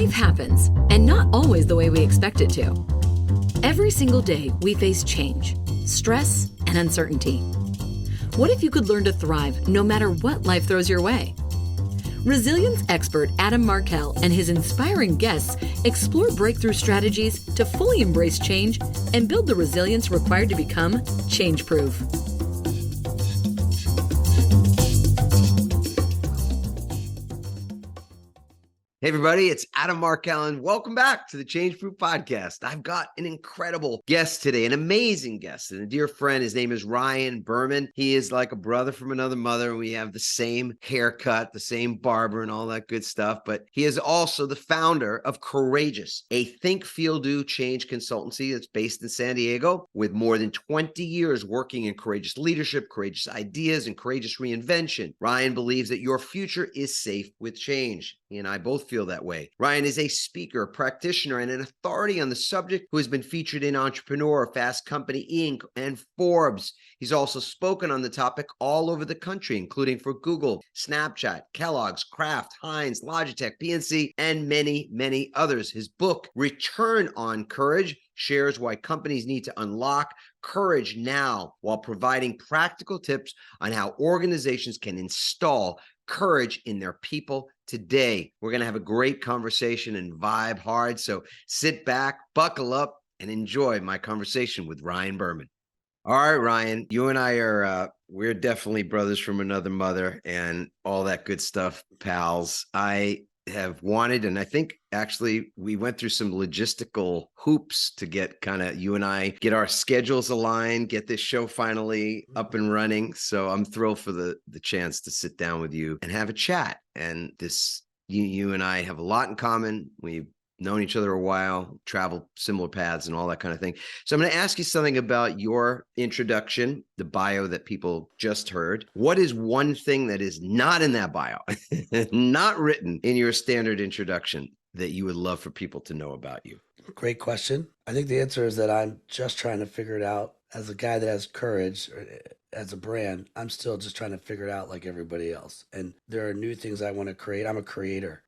Life happens, and not always the way we expect it to. Every single day, we face change, stress, and uncertainty. What if you could learn to thrive no matter what life throws your way? Resilience expert Adam Markell and his inspiring guests explore breakthrough strategies to fully embrace change and build the resilience required to become change-proof. Hey everybody, it's Adam Markell and welcome back to the Change Proof Podcast. I've got an incredible guest today, an amazing guest, and a dear friend. His name is Ryan Berman. He is like a brother from another mother, and we have the same haircut, the same barber, and all that good stuff. But he is also the founder of Courageous, a think, feel, do change consultancy that's based in San Diego with more than 20 years working in courageous leadership, courageous ideas, and courageous reinvention. Ryan believes that your future is safe with change. He and I both feel that way. Ryan is a speaker, a practitioner, and an authority on the subject who has been featured in Entrepreneur, Fast Company, Inc., and Forbes. He's also spoken on the topic all over the country, including for Google, Snapchat, Kellogg's, Kraft, Heinz, Logitech, PNC, and many, many others. His book, Return on Courage, shares why companies need to unlock courage now while providing practical tips on how organizations can install courage in their people today. We're going to have a great conversation and vibe hard. So sit back, buckle up, and enjoy my conversation with Ryan Berman. All right, Ryan, you and I are, we're definitely brothers from another mother and all that good stuff, pals. I have wanted, and I think actually we went through some logistical hoops to get kind of you and I get our schedules aligned, get this show finally up and running. So I'm thrilled for the chance to sit down with you and have a chat. And this, you and I have a lot in common. We've known each other a while, traveled similar paths and all that kind of thing. So I'm going to ask you something about your introduction, the bio that people just heard. What is one thing that is not in that bio, not written in your standard introduction that you would love for people to know about you? Great question. I think the answer is that I'm just trying to figure it out. As a guy that has courage, as a brand, I'm still just trying to figure it out like everybody else. And there are new things I want to create. I'm a creator.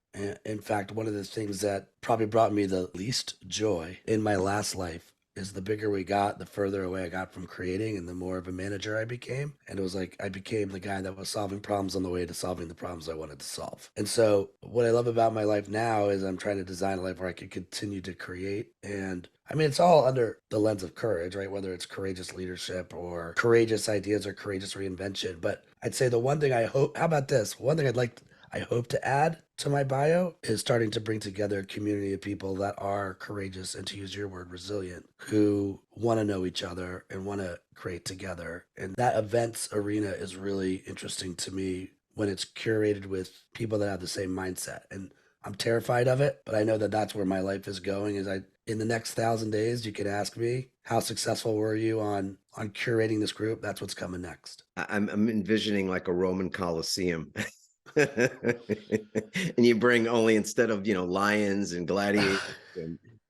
In fact, one of the things that probably brought me the least joy in my last life is the bigger we got, the further away I got from creating and the more of a manager I became. And it was like I became the guy that was solving problems on the way to solving the problems I wanted to solve. And so what I love about my life now is I'm trying to design a life where I can continue to create. And I mean, it's all under the lens of courage, right? Whether it's courageous leadership or courageous ideas or courageous reinvention. But I'd say the one thing I hope, how about this? One thing I hope to add to my bio is starting to bring together a community of people that are courageous and, to use your word, resilient, who want to know each other and want to create together. And that events arena is really interesting to me when it's curated with people that have the same mindset. And I'm terrified of it, but I know that that's where my life is going. In the next 1,000 days, you could ask me, how successful were you on curating this group? That's what's coming next. I'm envisioning like a Roman Colosseum. And you bring only, instead of lions and gladiators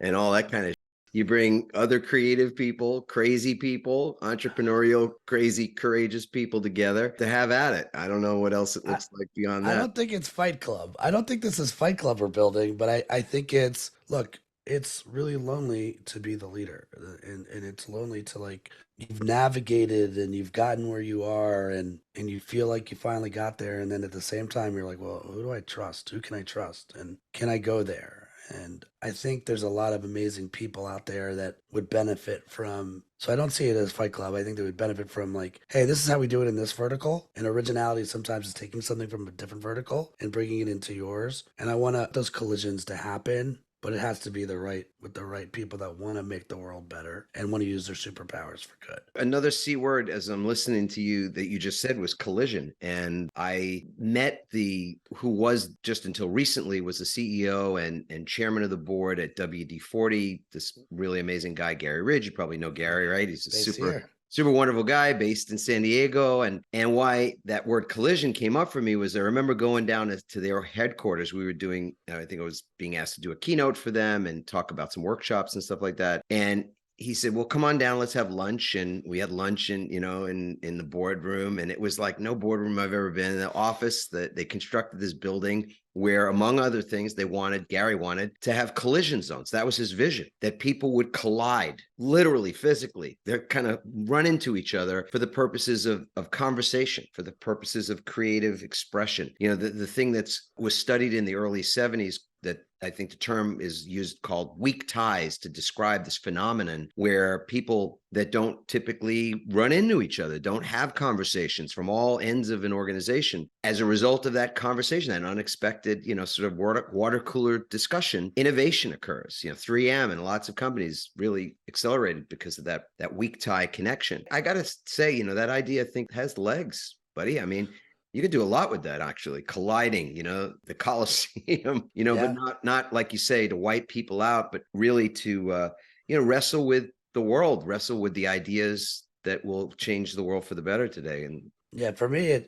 and all that kind of you bring other creative people, crazy people, entrepreneurial, crazy, courageous people together to have at it. I don't know what else it looks like beyond that. I don't think it's Fight Club. I don't think this is Fight Club we're building, but I think it's, look, it's really lonely to be the leader, and it's lonely to, you've navigated and you've gotten where you are and you feel like you finally got there. And then at the same time, you're like, well, who do I trust? Who can I trust? And can I go there? And I think there's a lot of amazing people out there that would benefit from, so I don't see it as Fight Club. I think they would benefit from hey, this is how we do it in this vertical. And originality sometimes is taking something from a different vertical and bringing it into yours. And I want those collisions to happen. But it has to be with the right people that want to make the world better and want to use their superpowers for good. Another C word, as I'm listening to you, that you just said was collision. And I met who was just until recently was the CEO and chairman of the board at WD-40, this really amazing guy, Gary Ridge. You probably know Gary, right? He's a super wonderful guy based in San Diego. And why that word collision came up for me was I remember going down to their headquarters. We were doing, I think I was being asked to do a keynote for them and talk about some workshops and stuff like that. And he said, well, come on down, let's have lunch. And we had lunch in the boardroom. And it was like no boardroom I've ever been in. The office that they constructed this building where, among other things, Gary wanted to have collision zones. That was his vision, that people would collide, literally, physically. They're kind of run into each other for the purposes of conversation, for the purposes of creative expression. The thing was studied in the early 70s, that I think the term is used, called weak ties, to describe this phenomenon where people that don't typically run into each other, don't have conversations from all ends of an organization. As a result of that conversation, that unexpected, sort of water cooler discussion, innovation occurs. 3M and lots of companies really accelerated because of that weak tie connection. I got to say, that idea, I think, has legs, buddy. I mean, you could do a lot with that, actually, colliding, the Coliseum, Yeah. but not like you say, to wipe people out, but really to, wrestle with the world, wrestle with the ideas that will change the world for the better today. And Yeah, for me,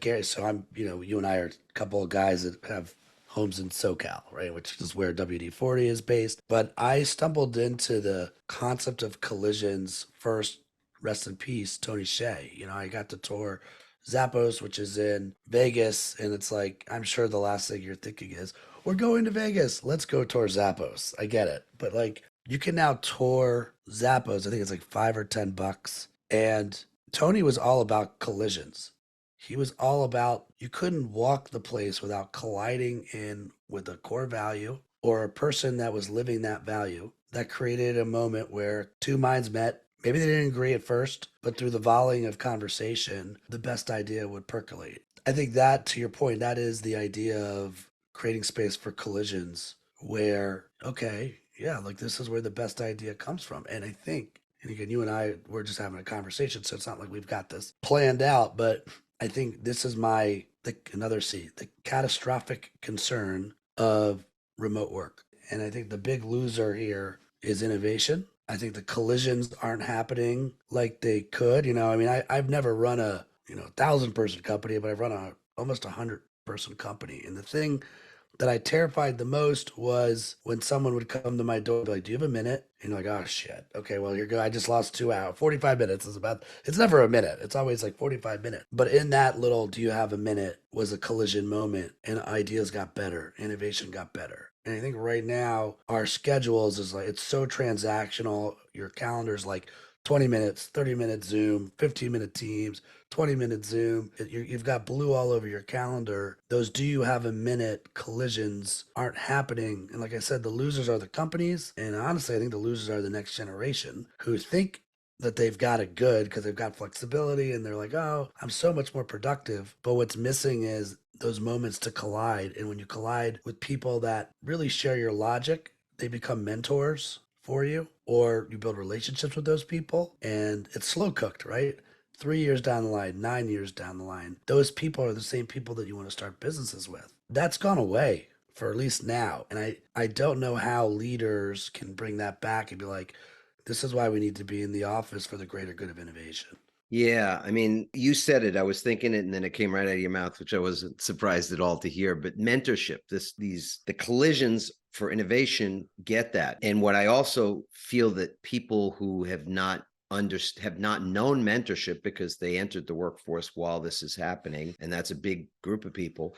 Gary, so you and I are a couple of guys that have homes in SoCal, right, which is where WD-40 is based. But I stumbled into the concept of collisions first, rest in peace, Tony Hsieh. I got to tour Zappos, which is in Vegas, and it's like, I'm sure the last thing you're thinking is, we're going to Vegas, let's go tour Zappos. I get it. But like, you can now tour Zappos, I think it's like $5 or $10. And Tony was all about collisions. He was all about, you couldn't walk the place without colliding in with a core value or a person that was living that value. That created a moment where two minds met. Maybe they didn't agree at first, but through the volleying of conversation, the best idea would percolate. I think that, to your point, that is the idea of creating space for collisions where, okay, yeah, like this is where the best idea comes from. And I think, and again, you and I, we're just having a conversation, so it's not like we've got this planned out, but I think this is the catastrophic concern of remote work. And I think the big loser here is innovation. I think the collisions aren't happening like they could. I've never run a 1,000-person company, but I've run almost 100-person company. And the thing that I terrified the most was when someone would come to my door and be like, do you have a minute? And you're like, oh shit. Okay, well, here go. I just lost 2 hours. 45 minutes it's never a minute. It's always like 45 minutes. But in that little, do you have a minute, was a collision moment, and ideas got better. Innovation got better. And I think right now our schedules is like, it's so transactional. Your calendar's like 20 minutes, 30-minute Zoom, 15-minute Teams, 20-minute Zoom. You've got blue all over your calendar. Those do you have a minute collisions aren't happening. And like I said, the losers are the companies. And honestly, I think the losers are the next generation who think that they've got it good because they've got flexibility and they're like, oh, I'm so much more productive. But what's missing is those moments to collide. And when you collide with people that really share your logic, they become mentors for you, or you build relationships with those people, and it's slow cooked, right? 3 years down the line, 9 years down the line, those people are the same people that you want to start businesses with. That's gone away for at least now. And I don't know how leaders can bring that back and be like, this is why we need to be in the office for the greater good of innovation. yeah, I mean, you said it, I was thinking it, and then it came right out of your mouth, which I wasn't surprised at all to hear. But mentorship, the collisions for innovation, get that. And what I also feel that people who have not known mentorship because they entered the workforce while this is happening, and that's a big group of people,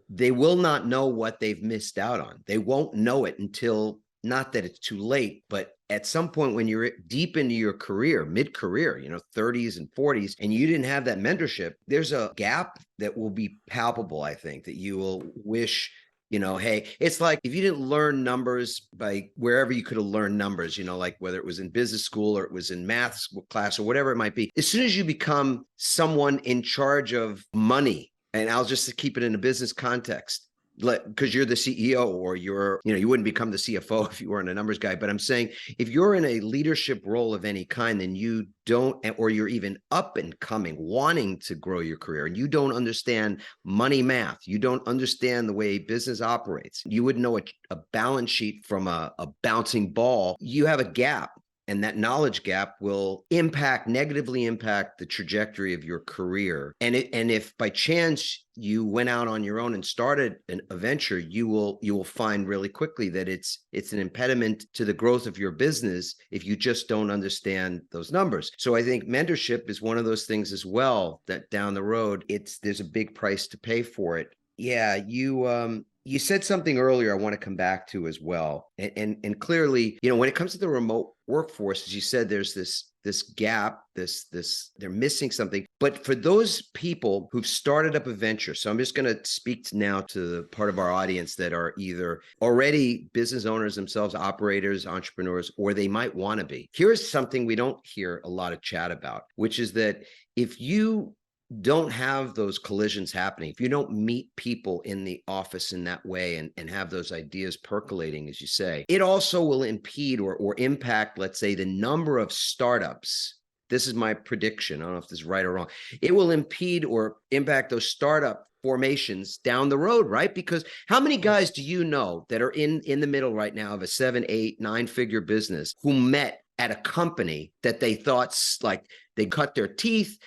they will not know what they've missed out on. They won't know it until, not that it's too late, but at some point when you're deep into your career, mid-career, 30s and 40s, and you didn't have that mentorship, there's a gap that will be palpable, I think, that you will wish, hey, it's like if you didn't learn numbers by wherever you could have learned numbers, like whether it was in business school or it was in math class or whatever it might be, as soon as you become someone in charge of money, and I'll just keep it in a business context, because you're the CEO, or you wouldn't become the CFO if you weren't a numbers guy. But I'm saying, if you're in a leadership role of any kind, then you don't, or you're even up and coming, wanting to grow your career, and you don't understand money math, you don't understand the way business operates, you wouldn't know a balance sheet from a bouncing ball, you have a gap. And that knowledge gap will negatively impact the trajectory of your career. And if by chance you went out on your own and started a venture, you will find really quickly that it's an impediment to the growth of your business if you just don't understand those numbers. So I think mentorship is one of those things as well, that down the road, there's a big price to pay for it. Yeah, you said something earlier I want to come back to as well. And clearly, when it comes to the remote workforce, as you said, there's this gap, they're missing something. But for those people who've started up a venture, so I'm just going to speak now to the part of our audience that are either already business owners themselves, operators, entrepreneurs, or they might want to be. Here's something we don't hear a lot of chat about, which is that if you don't have those collisions happening, if you don't meet people in the office in that way and have those ideas percolating, as you say, it also will impede or impact, let's say, the number of startups. This is my prediction. I don't know if this is right or wrong. It will impede or impact those startup formations down the road, right? Because how many guys do you know that are in the middle right now of a 7, 8, 9-figure business who met at a company that they thought, like, they cut their teeth,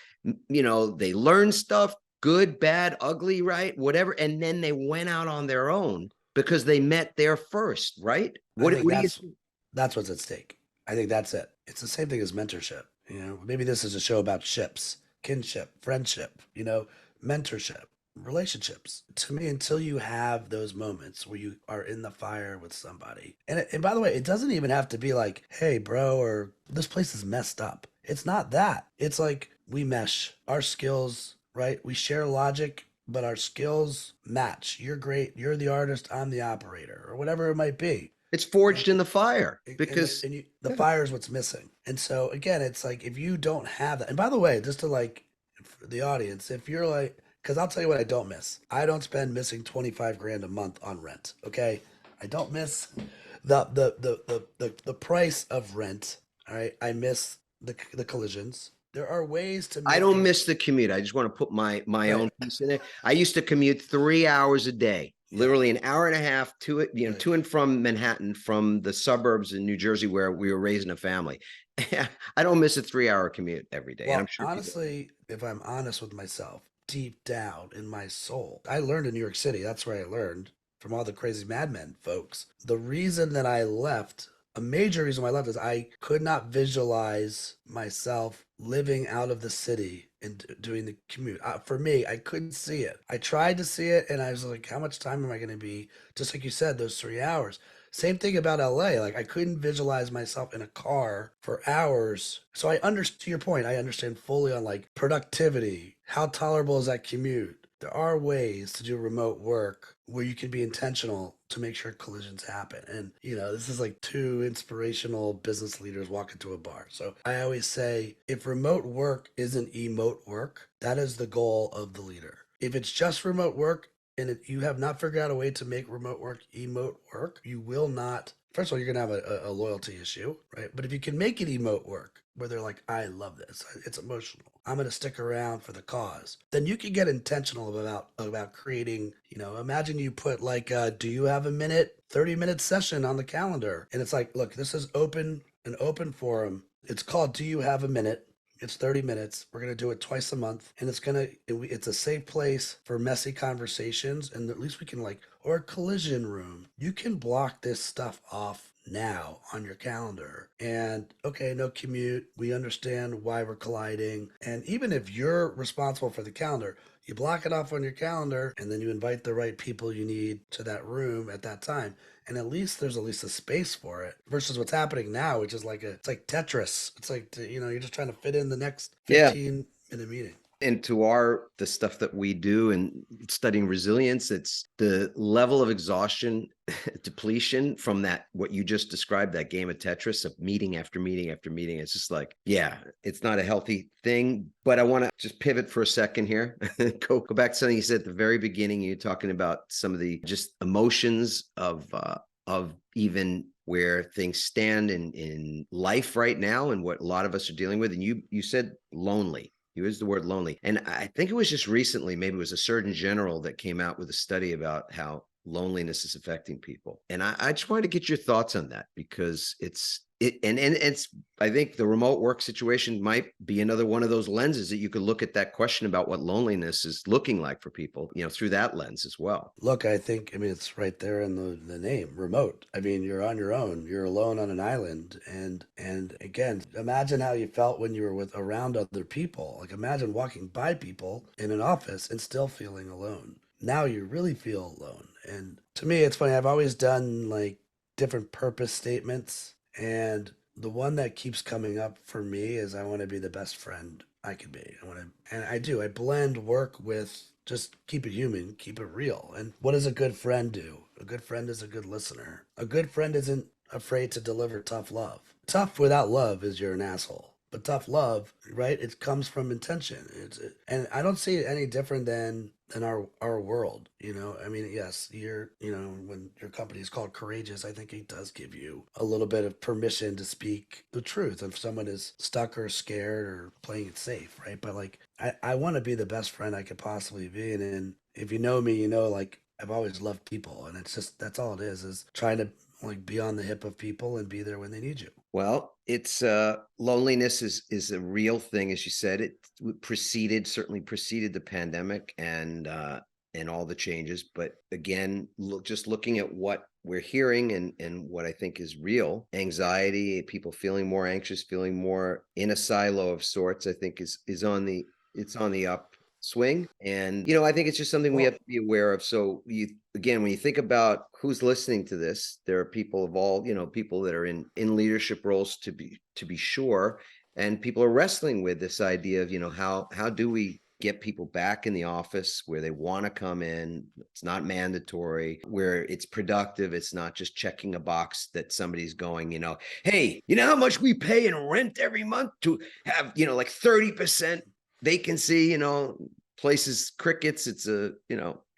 they learned stuff, good, bad, ugly, right? Whatever. And then they went out on their own because they met there first, right? That's what's at stake. I think that's it. It's the same thing as mentorship. Maybe this is a show about ships, kinship, friendship, mentorship, relationships. To me, until you have those moments where you are in the fire with somebody. And by the way, it doesn't even have to be like, hey, bro, or this place is messed up. It's not that. It's like, we mesh our skills, right? We share logic, but our skills match. You're great. You're the artist. I'm the operator, or whatever it might be. It's forged in the fire because the fire is what's missing. And so again, it's like, if you don't have that, and by the way, just to like for the audience, if you're like, because I'll tell you what I don't miss. I don't spend missing 25 grand a month on rent. Okay. I don't miss the price of rent. All right. I miss the collisions. There are ways to. I don't miss the commute. I just want to put my own piece in it. I used to commute 3 hours a day, literally an hour and a half to it, to and from Manhattan, from the suburbs in New Jersey where we were raising a family. I don't miss a 3-hour commute every day. Well, and I'm sure honestly, if I'm honest with myself, deep down in my soul, I learned in New York City. That's where I learned from all the crazy madmen folks. The reason that I left. A major reason why I left is I could not visualize myself living out of the city and doing the commute. For me, I couldn't see it. I tried to see it, and I was like, how much time am I going to be? Just like you said, those 3 hours. Same thing about LA. Like, I couldn't visualize myself in a car for hours. So to your point, I understand fully on like productivity. How tolerable is that commute? There are ways to do remote work where you can be intentional to make sure collisions happen. And, this is like two inspirational business leaders walk into a bar. So I always say, if remote work isn't emote work, that is the goal of the leader. If it's just remote work and you have not figured out a way to make remote work emote work, you will not. First of all, you're going to have a loyalty issue, right? But if you can make it emote work, where they're like, I love this, it's emotional, I'm going to stick around for the cause, then you can get intentional about creating, imagine you put like, do you have a minute, 30-minute session on the calendar? And it's like, look, this is an open forum. It's called Do You Have a Minute? It's 30 minutes. We're going to do it twice a month. And it's a safe place for messy conversations. And at least we can or a collision room. You can block this stuff off now on your calendar. And okay, no commute. We understand why we're colliding. And even if you're responsible for the calendar, you block it off on your calendar and then you invite the right people you need to that room at that time. And there's at least a space for it versus what's happening now, which is it's like Tetris. It's like, you're just trying to fit in the next 15-minute meeting. And to the stuff that we do and studying resilience, it's the level of exhaustion, depletion from what you just described, that game of Tetris of meeting after meeting after meeting. It's just like, it's not a healthy thing. But I want to just pivot for a second here. go back to something you said at the very beginning. You're talking about some of the just emotions of even where things stand in life right now and what a lot of us are dealing with. And you said lonely. You used the word lonely. And I think it was just recently, maybe it was a Surgeon General that came out with a study about how loneliness is affecting people. And I just wanted to get your thoughts on that, because it's I think the remote work situation might be another one of those lenses that you could look at that question about what loneliness is looking like for people, through that lens as well. Look, I mean, it's right there in the name, remote. I mean, you're on your own. You're alone on an island. And again, imagine how you felt when you were around other people. Like, imagine walking by people in an office and still feeling alone. Now you really feel alone. And to me, it's funny. I've always done like different purpose statements, and the one that keeps coming up for me is I want to be the best friend I can be. And I do. I blend work with just keep it human, keep it real. And what does a good friend do? A good friend is a good listener. A good friend isn't afraid to deliver tough love. Tough without love is you're an asshole. But tough love, right? It comes from intention. And I don't see it any different than our world. I mean, yes, when your company is called Courageous, I think it does give you a little bit of permission to speak the truth if someone is stuck or scared or playing it safe, right? But like, I want to be the best friend I could possibly be. And if you know me, like I've always loved people, and it's just, that's all it is trying to like be on the hip of people and be there when they need you. Well, it's loneliness is a real thing, as you said. It certainly preceded the pandemic and all the changes. But again, just looking at what we're hearing and what I think is real, anxiety, people feeling more anxious, feeling more in a silo of sorts, I think is on the upswing. And I think it's just something we have to be aware of. So when you think about who's listening to this, there are people of all, people that are in leadership roles, to be sure, and people are wrestling with this idea of how do we get people back in the office where they want to come in. It's not mandatory, where it's productive. It's not just checking a box that somebody's going, hey, how much we pay in rent every month to have, like 30% vacancy, places, crickets. It's a,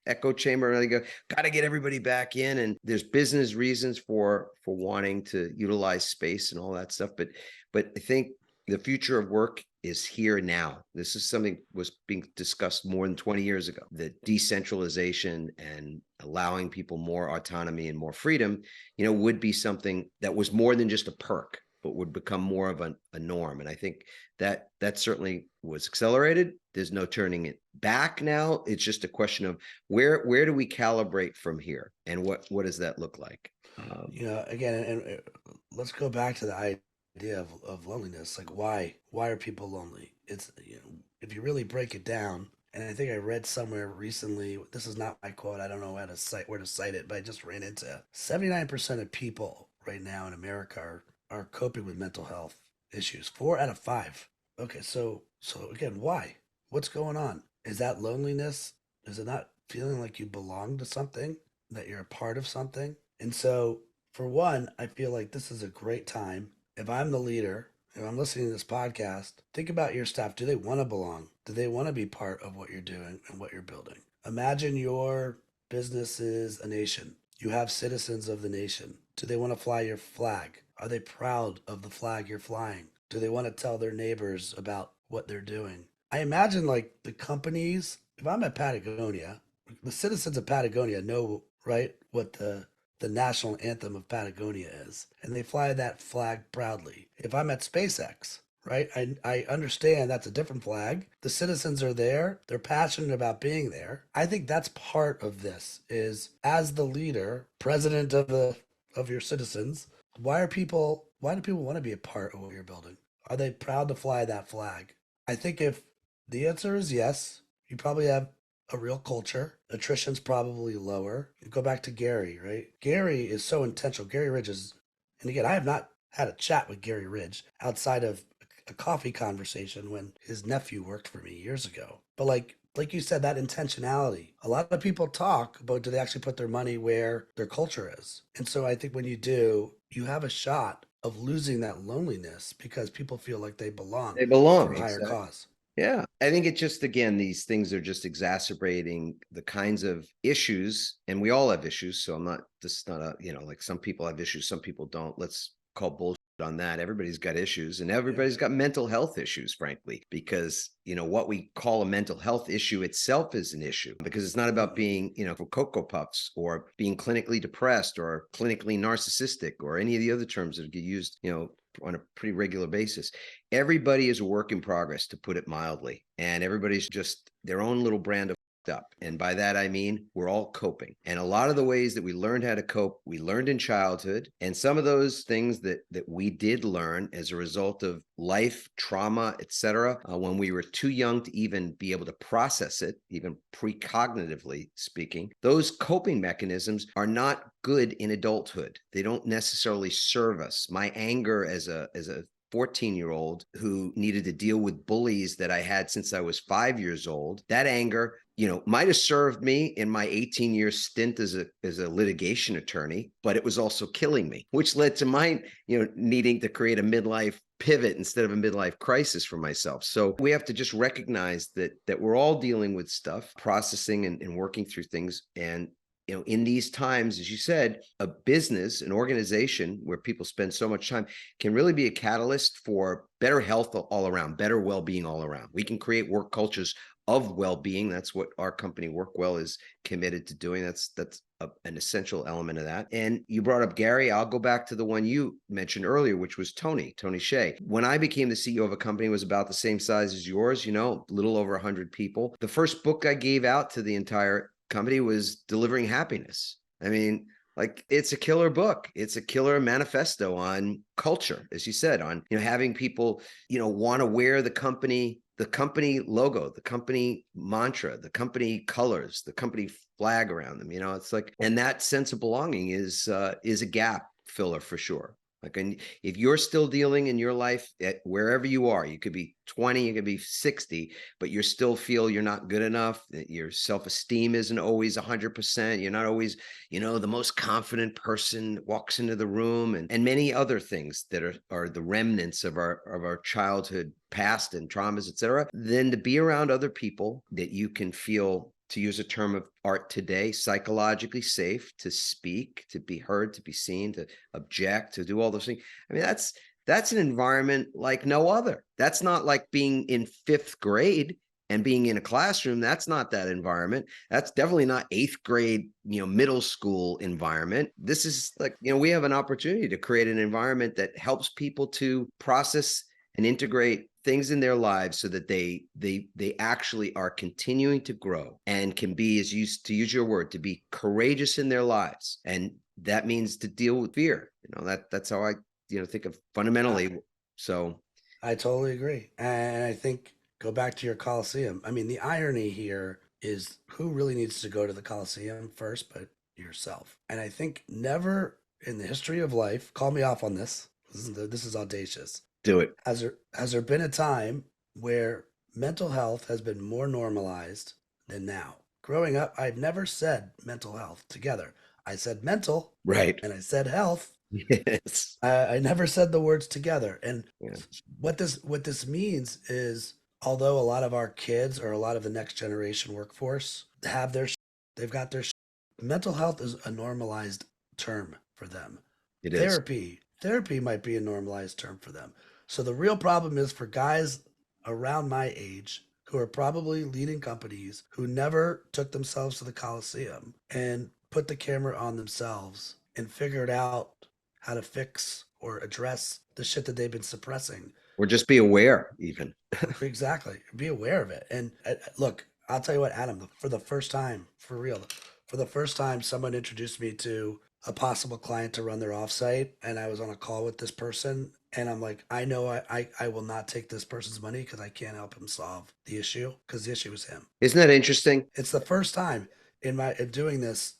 echo chamber. And they got to get everybody back in. And there's business reasons for wanting to utilize space and all that stuff. But I think the future of work is here now. This is something was being discussed more than 20 years ago. The decentralization and allowing people more autonomy and more freedom, would be something that was more than just a perk, but would become more of a norm. And I think that certainly was accelerated. There's no turning it back now. It's just a question of where do we calibrate from here, and what does that look like? Again, and let's go back to the idea of loneliness. Like, why are people lonely? It's, if you really break it down, and I think I read somewhere recently, this is not my quote, I don't know where to cite it, but I just ran into 79% of people right now in America are coping with mental health issues. 4 out of 5. Okay, so again, why? What's going on? Is that loneliness? Is it not feeling like you belong to something, that you're a part of something? And so, for one, I feel like this is a great time. If I'm the leader, if I'm listening to this podcast, think about your staff. Do they want to belong? Do they want to be part of what you're doing and what you're building? Imagine your business is a nation. You have citizens of the nation. Do they want to fly your flag? Are they proud of the flag you're flying? Do they want to tell their neighbors about what they're doing? I imagine like the companies, if I'm at Patagonia, the citizens of Patagonia know, right, what the national anthem of Patagonia is, and they fly that flag proudly. If I'm at SpaceX, right, I understand that's a different flag. The citizens are there. They're passionate about being there. I think that's part of this, is as the leader, president of your citizens, why do people want to be a part of what you're building? Are they proud to fly that flag? I think if the answer is yes, you probably have a real culture. Attrition's probably lower. You go back to Gary, right? Gary is so intentional. Gary Ridge is, and again, I have not had a chat with Gary Ridge outside of a coffee conversation when his nephew worked for me years ago. But like you said, that intentionality. A lot of people talk about, do they actually put their money where their culture is? And so I think when you do, you have a shot of losing that loneliness because people feel like they belong. They belong for a higher exactly. cause. Yeah, I think it just, again, these things are just exacerbating the kinds of issues, and we all have issues. So this is not like some people have issues, some people don't. Let's call bullshit on that. Everybody's got issues, and Yeah. everybody's got mental health issues, frankly, because, what we call a mental health issue itself is an issue, because it's not about being, for Cocoa Puffs, or being clinically depressed, or clinically narcissistic, or any of the other terms that get used, on a pretty regular basis. Everybody is a work in progress, to put it mildly, and everybody's just their own little brand of up. And by that, I mean, we're all coping. And a lot of the ways that we learned how to cope, we learned in childhood. And some of those things that we did learn as a result of life, trauma, etc., when we were too young to even be able to process it, even precognitively speaking, those coping mechanisms are not good in adulthood. They don't necessarily serve us. My anger as a 14-year-old who needed to deal with bullies that I had since I was 5 years old, that anger, might have served me in my 18-year stint as a litigation attorney, but it was also killing me, which led to my, needing to create a midlife pivot instead of a midlife crisis for myself. So we have to just recognize that we're all dealing with stuff, processing and working through things. And in these times, as you said, a business, an organization where people spend so much time can really be a catalyst for better health all around, better well-being all around. We can create work cultures of well-being. That's what our company WorkWell is committed to doing. That's an essential element of that. And you brought up Gary. I'll go back to the one you mentioned earlier, which was Tony Hsieh. When I became the CEO of a company, it was about the same size as yours, a little over 100 people. The first book I gave out to the entire company was Delivering Happiness. I mean, it's a killer book. It's a killer manifesto on culture, as you said, on, having people, want to wear the company logo, the company mantra, the company colors, the company flag around them. It's and that sense of belonging is a gap filler for sure. And if you're still dealing in your life at wherever you are, you could be 20, you could be 60, but you still feel you're not good enough, that your self-esteem isn't always 100%. You're not always, the most confident person that walks into the room, and many other things that are the remnants of our childhood past and traumas, etc. Then to be around other people that you can feel, to use a term of art today, psychologically safe to speak, to be heard, to be seen, to object, to do all those things. I mean, that's an environment like no other. That's not like being in 5th grade and being in a classroom. That's not that environment. That's definitely not 8th grade, middle school environment. This is we have an opportunity to create an environment that helps people to process and integrate things in their lives so that they actually are continuing to grow and can be, to use your word, to be courageous in their lives. And that means to deal with fear. That's how I, think of fundamentally. So I totally agree. And I think, go back to your Coliseum. I mean, the irony here is, who really needs to go to the Coliseum first but yourself? And I think never in the history of life, call me off on this. This is audacious. do it. Has there been a time where mental health has been more normalized than now? Growing up, I've never said mental health together. I said mental, Right. and I said health. Yes. I never said the words together. And Yeah. what this means is, although a lot of our kids, or a lot of the next generation workforce, have they've got their mental health is a normalized term for them. It is. Therapy might be a normalized term for them. So the real problem is for guys around my age who are probably leading companies, who never took themselves to the Coliseum and put the camera on themselves and figured out how to fix or address the shit that they've been suppressing. Or just be aware, even. Exactly. Be aware of it. And look, I'll tell you what, Adam, for the first time, for real, for the first time, someone introduced me to a possible client to run their offsite, and I was on a call with this person, and I'm like, I know I will not take this person's money because I can't help him solve the issue, because the issue is him. Isn't that interesting? It's the first time in doing this,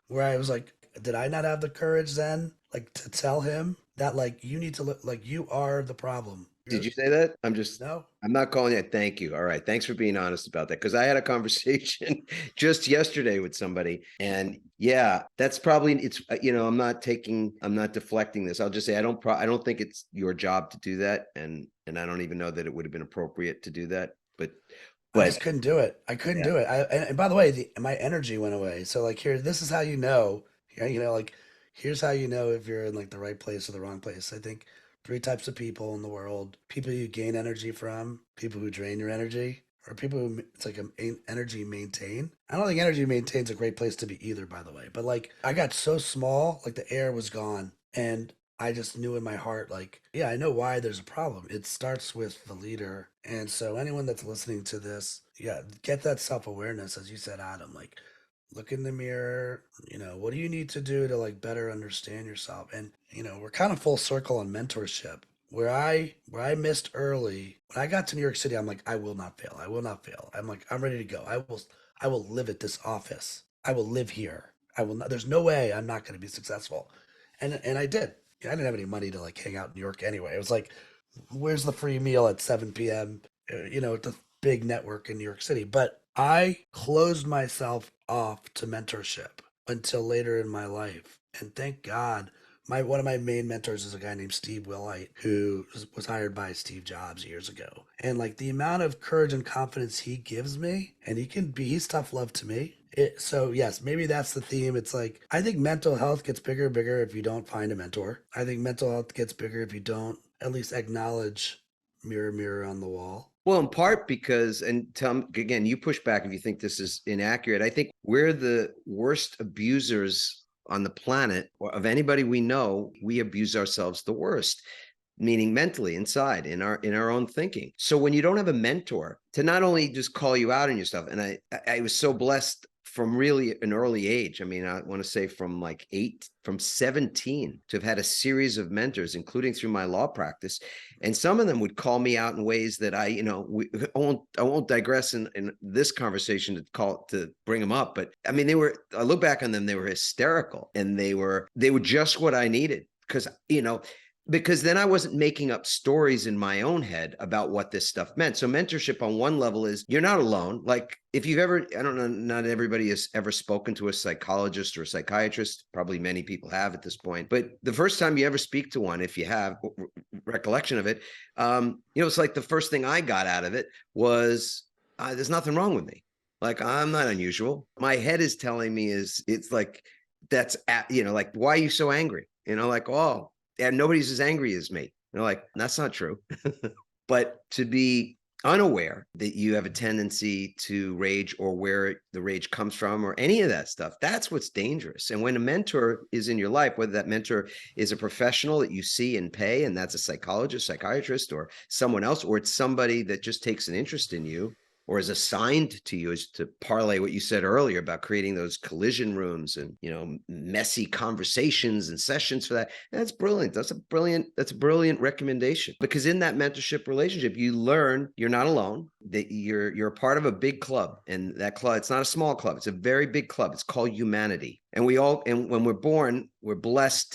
where I was like, did I not have the courage then, to tell him that, you need to look, you are the problem. Did you say that? No. I'm not calling it. Thank you. All right. Thanks for being honest about that. Because I had a conversation just yesterday with somebody, and yeah, that's probably, it's, I'm not deflecting this. I'll just say, I don't think it's your job to do that. And I don't even know that it would have been appropriate to do that, but I just couldn't do it. I couldn't do it. And by the way, my energy went away. So here, this is how here's how you know if you're in like the right place or the wrong place. I think three types of people in the world: people you gain energy from, people who drain your energy, or people who it's like an energy maintain. I don't think energy maintain's a great place to be either, by the way. But like I got so small, like the air was gone, and I just knew in my heart, like, yeah, I know why there's a problem. It starts with the leader. And so anyone that's listening to this, yeah, get that self-awareness, as you said, Adam. Like, look in the mirror, what do you need to do to like better understand yourself? And, we're kind of full circle on mentorship. Where I missed early, when I got to New York City, I'm like, I will not fail. I will not fail. I'm like, I'm ready to go. I will live at this office. I will live here. I will not, there's no way I'm not going to be successful. And I did. Yeah, I didn't have any money to like hang out in New York anyway. It was like, where's the free meal at 7 p.m.? At the big network in New York City. But I closed myself off to mentorship until later in my life. And thank God, one of my main mentors is a guy named Steve Willite, who was hired by Steve Jobs years ago. And like the amount of courage and confidence he gives me, and he's tough love to me. So yes, maybe that's the theme. It's like, I think mental health gets bigger and bigger if you don't find a mentor. I think mental health gets bigger if you don't at least acknowledge mirror, mirror on the wall. Well, in part because, and Tom, again, you push back if you think this is inaccurate. I think we're the worst abusers on the planet of anybody we know. We abuse ourselves the worst, meaning mentally inside in our own thinking. So when you don't have a mentor to not only just call you out on your stuff, and I was so blessed from really an early age. I mean, I want to say from 17 to have had a series of mentors, including through my law practice. And some of them would I won't digress in this conversation to bring them up. But I mean, I look back on them, they were hysterical, and they were just what I needed. Because then I wasn't making up stories in my own head about what this stuff meant. So mentorship on one level is you're not alone. Like if you've ever, I don't know, not everybody has ever spoken to a psychologist or a psychiatrist. Probably many people have at this point. But the first time you ever speak to one, if you have recollection of it, it's like the first thing I got out of it was there's nothing wrong with me. Like I'm not unusual. My head is telling me it's like, like, why are you so angry? Oh, and nobody's as angry as me. Like, that's not true. But to be unaware that you have a tendency to rage or where the rage comes from or any of that stuff, that's what's dangerous. And when a mentor is in your life, whether that mentor is a professional that you see and pay, and that's a psychologist, psychiatrist, or someone else, or it's somebody that just takes an interest in you, or is assigned to you, is to parlay what you said earlier about creating those collision rooms and, messy conversations and sessions for that. That's brilliant. That's a brilliant recommendation, because in that mentorship relationship, you learn you're not alone, that you're a part of a big club, and that club, it's not a small club. It's a very big club. It's called humanity. And when we're born, we're blessed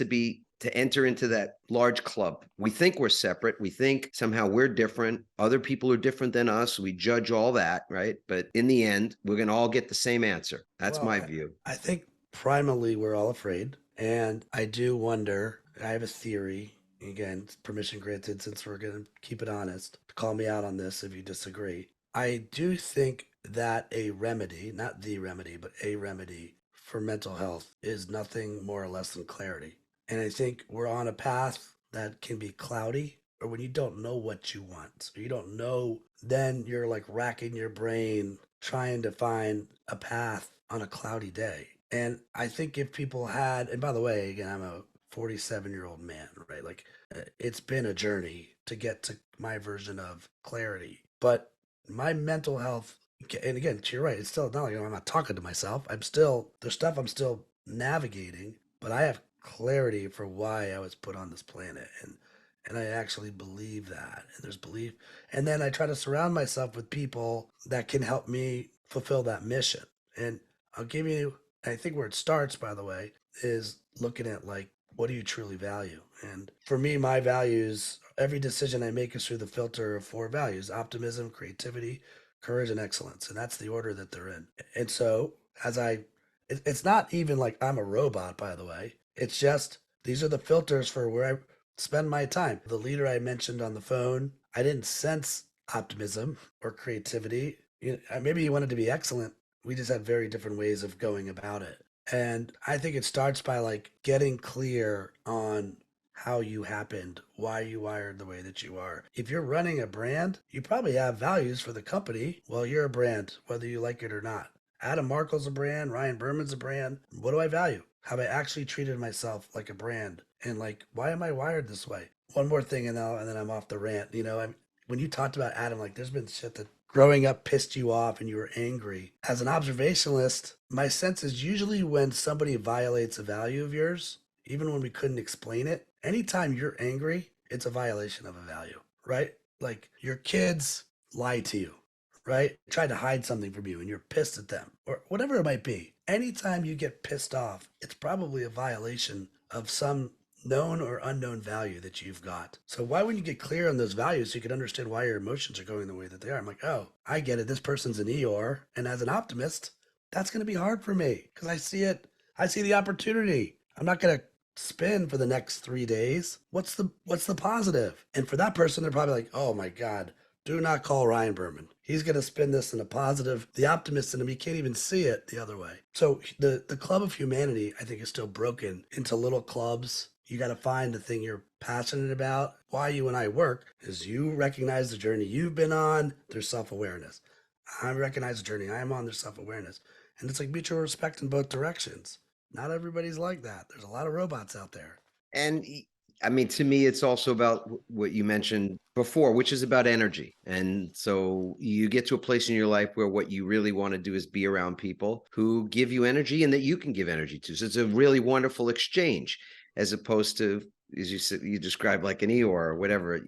to enter into that large club. We think we're separate. We think somehow we're different. Other people are different than us. We judge all that, right? But in the end, we're going to all get the same answer. That's my view. I think primarily we're all afraid. And I do wonder, I have a theory, again, permission granted, since we're going to keep it honest. Call me out on this if you disagree. I do think that a remedy, not the remedy, but a remedy for mental health is nothing more or less than clarity. And I think we're on a path that can be cloudy, or when you don't know what you want, or you don't know, then you're like racking your brain trying to find a path on a cloudy day. And I think if people had, and by the way, again, I'm a 47-year-old man, right? Like it's been a journey to get to my version of clarity. But my mental health, and again, you're right, it's still not like I'm not talking to myself. There's stuff I'm still navigating, but I have clarity for why I was put on this planet, and I actually believe that, and there's belief, and then I try to surround myself with people that can help me fulfill that mission. And I'll give you, I think where it starts, by the way, is looking at like, what do you truly value? And for me, my values, every decision I make is through the filter of 4 values: optimism, creativity, courage, and excellence. And that's the order that they're in. And so it's not even like I'm a robot, by the way. It's just, these are the filters for where I spend my time. The leader I mentioned on the phone, I didn't sense optimism or creativity. Maybe he wanted to be excellent. We just had very different ways of going about it. And I think it starts by like getting clear on how you happened, why you wired the way that you are. If you're running a brand, you probably have values for the company. Well, you're a brand, whether you like it or not. Adam Markle's a brand, Ryan Berman's a brand. What do I value? Have I actually treated myself like a brand? And like, why am I wired this way? One more thing, and then I'm off the rant. When you talked about Adam, like, there's been shit that growing up pissed you off and you were angry. As an observationalist, my sense is usually when somebody violates a value of yours, even when we couldn't explain it, anytime you're angry, it's a violation of a value, right? Like your kids lie to you, right? Tried to hide something from you and you're pissed at them or whatever it might be. Anytime you get pissed off, it's probably a violation of some known or unknown value that you've got. So why wouldn't you get clear on those values so you can understand why your emotions are going the way that they are? I'm like, oh, I get it. This person's an Eeyore. And as an optimist, that's going to be hard for me because I see it. I see the opportunity. I'm not going to spin for the next 3 days. What's the positive? And for that person, they're probably like, oh my God, do not call Ryan Berman. He's going to spin this in a positive. The optimist in him, he can't even see it the other way. So the club of humanity, I think, is still broken into little clubs. You got to find the thing you're passionate about. Why you and I work is you recognize the journey you've been on. There's self-awareness. I recognize the journey I'm on. There's self-awareness. And it's like mutual respect in both directions. Not everybody's like that. There's a lot of robots out there. And I mean, to me, it's also about what you mentioned before, which is about energy. And so you get to a place in your life where what you really want to do is be around people who give you energy and that you can give energy to. So it's a really wonderful exchange, as opposed to, as you said, you described like an Eeyore or whatever,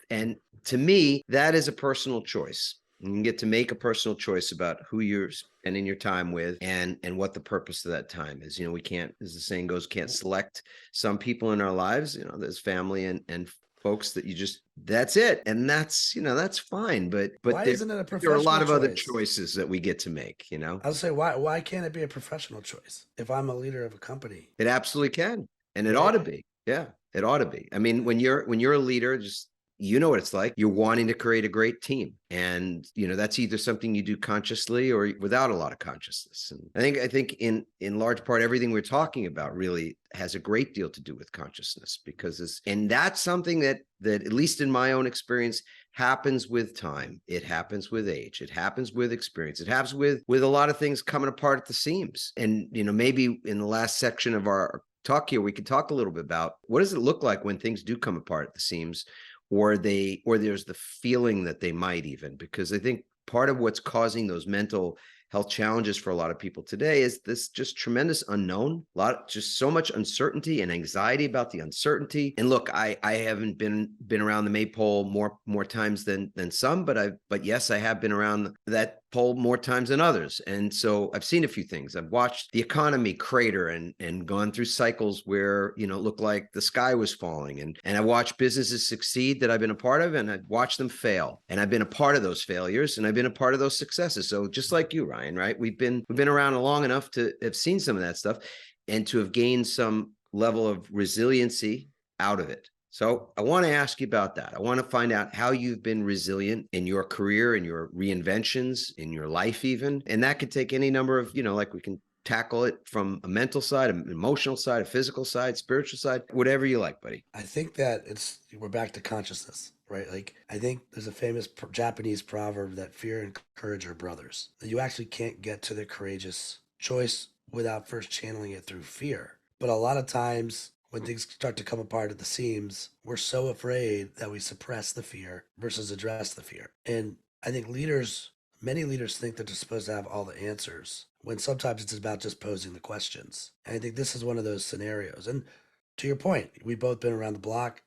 And to me, that is a personal choice. You get to make a personal choice about who you're spending your time with and what the purpose of that time is. We can't, as the saying goes, can't select some people in our lives. There's family and folks that that's it. And that's fine. But why isn't it a there are a lot professional of other choice? choices that we get to make, I'll say, why can't it be a professional choice if I'm a leader of a company? It absolutely can. And it ought to be. Yeah, it ought to be. I mean, when you're a leader, just what it's like. You're wanting to create a great team. And, that's either something you do consciously or without a lot of consciousness. And I think in large part, everything we're talking about really has a great deal to do with consciousness, because and that's something that at least in my own experience happens with time. It happens with age. It happens with experience. It happens with a lot of things coming apart at the seams. And, maybe in the last section of our talk here, we could talk a little bit about what does it look like when things do come apart at the seams, or there's the feeling that they might even, because I think part of what's causing those mental health challenges for a lot of people today is this just tremendous unknown, just so much uncertainty and anxiety about the uncertainty. And look, I haven't been around the maypole more times than some, but yes, I have been around that pole more times than others. And so I've seen a few things. I've watched the economy crater and gone through cycles where, it looked like the sky was falling. And I watched businesses succeed that I've been a part of, and I've watched them fail. And I've been a part of those failures, and I've been a part of those successes. So just like you, Ryan, right? We've been around long enough to have seen some of that stuff and to have gained some level of resiliency out of it. So I want to ask you about that. I want to find out how you've been resilient in your career, in your reinventions, in your life even. And that could take any number of, like we can tackle it from a mental side, an emotional side, a physical side, spiritual side, whatever you like, buddy. I think that we're back to consciousness, right? Like, I think there's a famous Japanese proverb that fear and courage are brothers. That you actually can't get to the courageous choice without first channeling it through fear. But a lot of times when things start to come apart at the seams, we're so afraid that we suppress the fear versus address the fear. And I think many leaders think that they're supposed to have all the answers, when sometimes it's about just posing the questions. And I think this is one of those scenarios. And to your point, we've both been around the block.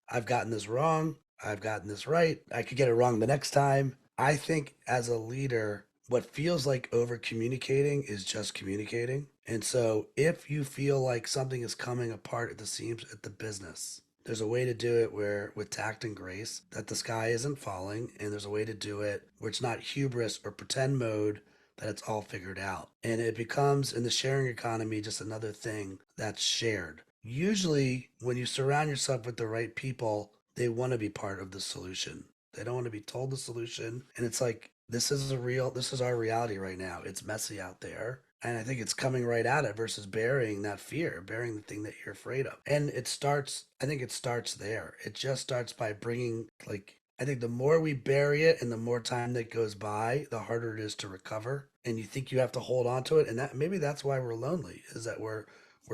I've gotten this wrong. I've gotten this right. I could get it wrong the next time. I think as a leader, what feels like over communicating is just communicating. And so if you feel like something is coming apart at the seams at the business, there's a way to do it where with tact and grace, that the sky isn't falling. And there's a way to do it where it's not hubris or pretend mode, that it's all figured out. And it becomes, in the sharing economy, just another thing that's shared. Usually when you surround yourself with the right people, they want to be part of the solution. They don't want to be told the solution. And it's like, this is our reality right now. It's messy out there. And I think it's coming right at it versus burying that fear, burying the thing that you're afraid of. And it starts, I think it starts there. It just starts by bringing, like, I think the more we bury it and the more time that goes by, the harder it is to recover. And you think you have to hold on to it. And that maybe that's why we're lonely, is that we're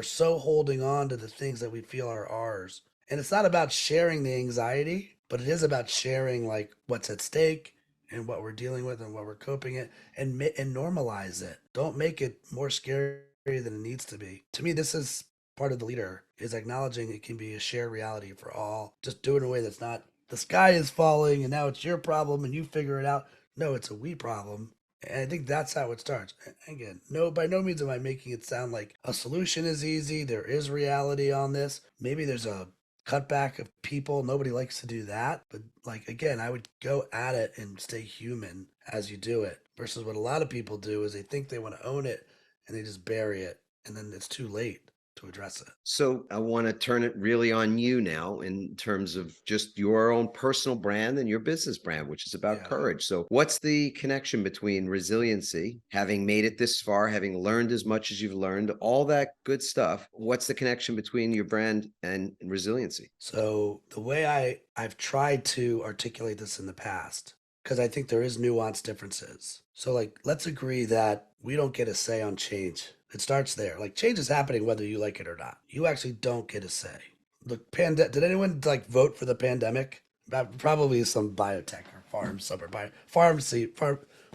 so holding on to the things that we feel are ours. And it's not about sharing the anxiety, but it is about sharing like what's at stake and what we're dealing with and what we're coping it and normalize it. Don't make it more scary than it needs to be. To me, this is part of the leader is acknowledging it can be a shared reality for all. Just do it in a way that's not the sky is falling and now it's your problem and you figure it out. No, it's a we problem. And I think that's how it starts. Again, no, by no means am I making it sound like a solution is easy. There is reality on this. Maybe there's a cutback of people. Nobody likes to do that. But like again, I would go at it and stay human as you do it. Versus what a lot of people do is they think they want to own it and they just bury it. And then it's too late to address it. So I want to turn it really on you now in terms of just your own personal brand and your business brand, which is about Yeah. courage. So what's the connection between resiliency, having made it this far, having learned as much as you've learned, all that good stuff? What's the connection between your brand and resiliency? So the way I've tried to articulate this in the past, because I think there is nuanced differences. So like let's agree that we don't get a say on change. It starts there. Like change is happening whether you like it or not. You actually don't get a say. The did anyone like vote for the pandemic? Probably some biotech or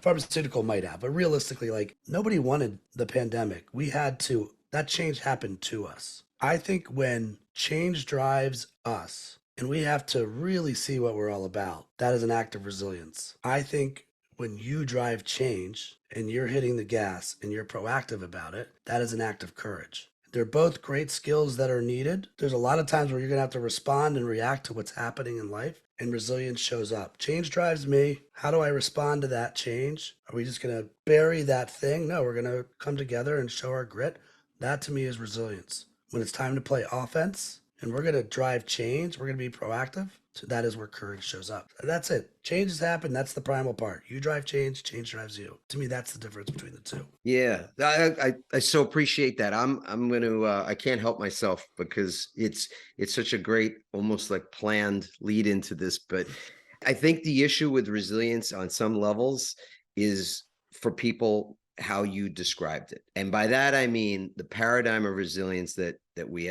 pharmaceutical might have, but realistically, like nobody wanted the pandemic. We had to, that change happened to us. I think when change drives us and we have to really see what we're all about, that is an act of resilience. I think when you drive change and you're hitting the gas and you're proactive about it, that is an act of courage. They're both great skills that are needed. There's a lot of times where you're going to have to respond and react to what's happening in life, and resilience shows up. Change drives me. How do I respond to that change? Are we just going to bury that thing? No, we're going to come together and show our grit. That to me is resilience. When it's time to play offense and we're going to drive change, we're going to be proactive. So that is where courage shows up. That's it. Change has happened. That's the primal part. You drive change drives you. To me, that's the difference between the two. Yeah, I so appreciate that. I'm going to I can't help myself because it's such a great almost like planned lead into this, but I think the issue with resilience on some levels is for people how you described it. And by that I mean the paradigm of resilience that we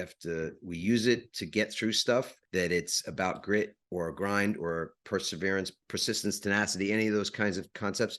use it to get through stuff, that it's about grit or a grind or perseverance, persistence, tenacity, any of those kinds of concepts.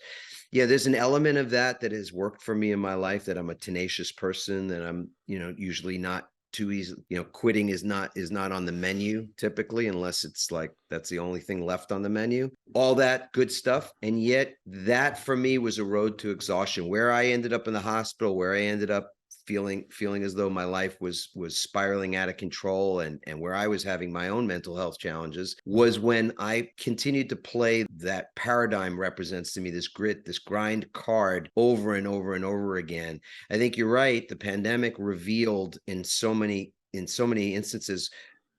Yeah, there's an element of that that has worked for me in my life, that I'm a tenacious person, that I'm, usually not too easy. Quitting is not on the menu typically, unless it's like that's the only thing left on the menu. All that good stuff. And yet that for me was a road to exhaustion, where I ended up in the hospital, where I ended up feeling as though my life was spiraling out of control, and where I was having my own mental health challenges, was when I continued to play that paradigm represents to me, this grit, this grind card, over and over and over again. I think you're right. The pandemic revealed in so many instances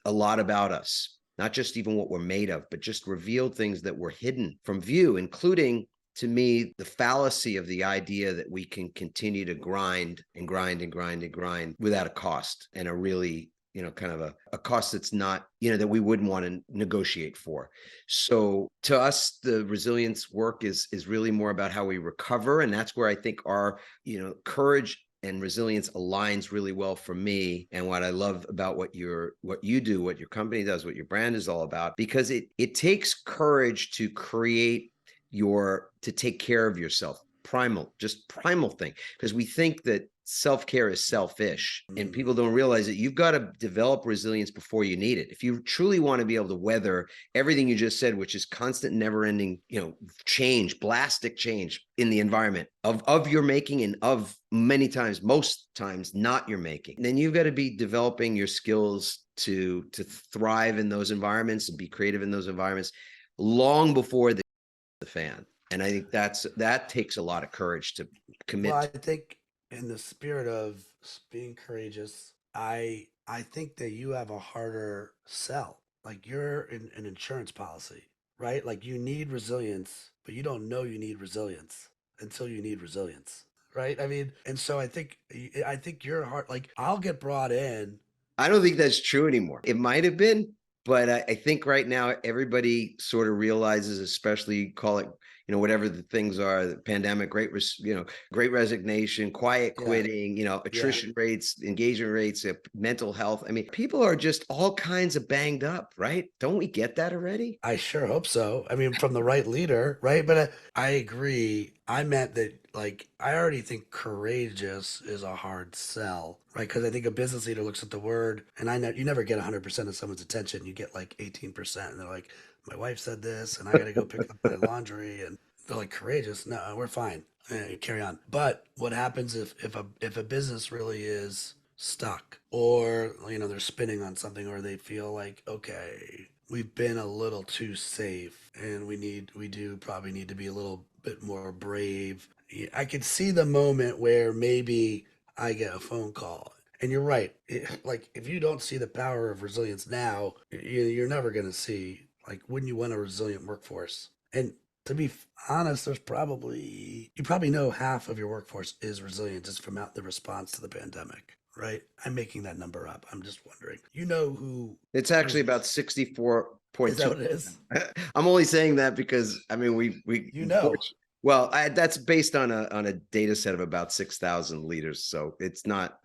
a lot about us, not just even what we're made of, but just revealed things that were hidden from view, including, to me, the fallacy of the idea that we can continue to grind and grind and grind and grind without a cost, and a really, kind of a cost that's not, that we wouldn't want to negotiate for. So to us, the resilience work is really more about how we recover. And that's where I think our, courage and resilience aligns really well for me. And what I love about what you do, what your company does, what your brand is all about, because it takes courage to create to take care of yourself. Primal thing. Because we think that self-care is selfish, and people don't realize that you've got to develop resilience before you need it. If you truly want to be able to weather everything you just said, which is constant, never-ending, change, blastic change in the environment of your making, and of most times not your making, then you've got to be developing your skills to thrive in those environments and be creative in those environments long before the fan. And I think that takes a lot of courage to commit. Well, I think in the spirit of being courageous, I think that you have a harder sell. Like you're in an insurance policy, right? Like you need resilience, but you don't know you need resilience until you need resilience, right? I mean, and so I think your heart, like I'll get brought in. I don't think that's true anymore. It might have been, but I think right now everybody sort of realizes, especially call it, whatever the things are, the pandemic, great resignation, quiet Yeah, quitting, yeah. attrition rates, engagement rates, mental health. I mean, people are just all kinds of banged up, right? Don't we get that already? I sure hope so. I mean, from the right leader, right? But I agree. I meant that, like, I already think courageous is a hard sell, right? Because I think a business leader looks at the word, and I know you never get 100% of someone's attention. You get like 18%, and they're like, my wife said this, and I got to go pick up my laundry. And they're like, courageous? No, we're fine. Carry on. But what happens if a business really is stuck, or they're spinning on something, or they feel like, okay, we've been a little too safe, and we do probably need to be a little bit more brave. I could see the moment where maybe I get a phone call. And you're right. Like, if you don't see the power of resilience now, you're never going to see, like, wouldn't you want a resilient workforce? And to be honest, you probably know half of your workforce is resilient just from out the response to the pandemic, right? I'm making that number up. I'm just wondering. You know who It's was, actually about is that 64.2. what it is? I'm only saying that because I mean we You know. well, that's based on a data set of about 6,000 leaders, so it's not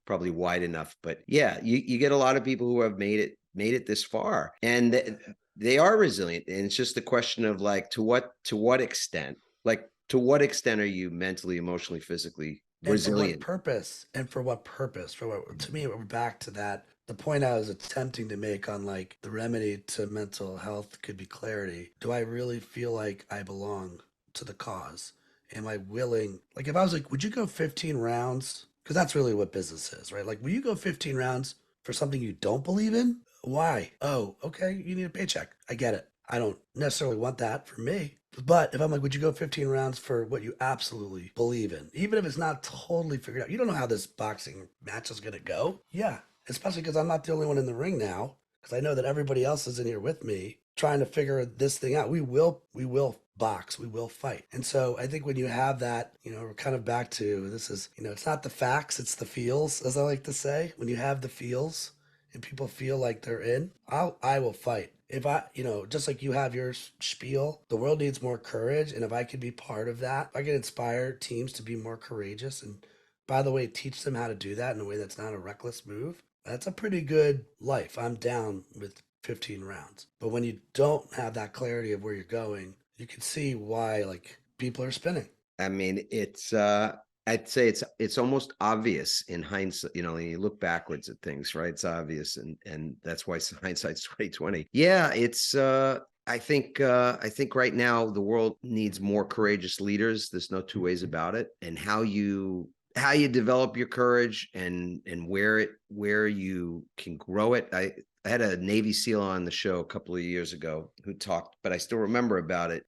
probably wide enough. But yeah, you get a lot of people who have made it this far, and they are resilient. And it's just a question of like to what extent, like to what extent are you mentally, emotionally, physically And for what resilient? purpose? And for what purpose? For what, to me, we're back to that. The point I was attempting to make on like the remedy to mental health could be clarity. Do I really feel like I belong to the cause? Am I willing? Like, if I was like, would you go 15 rounds? Because that's really what business is, right? Like, will you go 15 rounds for something you don't believe in? Why? Oh, okay. You need a paycheck. I get it. I don't necessarily want that for me. But if I'm like, would you go 15 rounds for what you absolutely believe in? Even if it's not totally figured out. You don't know how this boxing match is going to go. Yeah. Especially because I'm not the only one in the ring now. Because I know that everybody else is in here with me trying to figure this thing out. We will box. We will fight. And so I think when you have that, we're kind of back to this is, it's not the facts, it's the feels, as I like to say. When you have the feels and people feel like they're in, I will fight. If I, just like you have your spiel, the world needs more courage. And if I could be part of that, I can inspire teams to be more courageous. And by the way, teach them how to do that in a way that's not a reckless move. That's a pretty good life. I'm down with 15 rounds. But when you don't have that clarity of where you're going, you can see why like people are spinning. I mean, I'd say it's almost obvious in hindsight, when you look backwards at things, right? It's obvious, and that's why hindsight's 2020. Yeah, it's I think right now the world needs more courageous leaders. There's no two ways about it. And how you develop your courage and where you can grow it. I had a Navy SEAL on the show a couple of years ago who talked, but I still remember about it,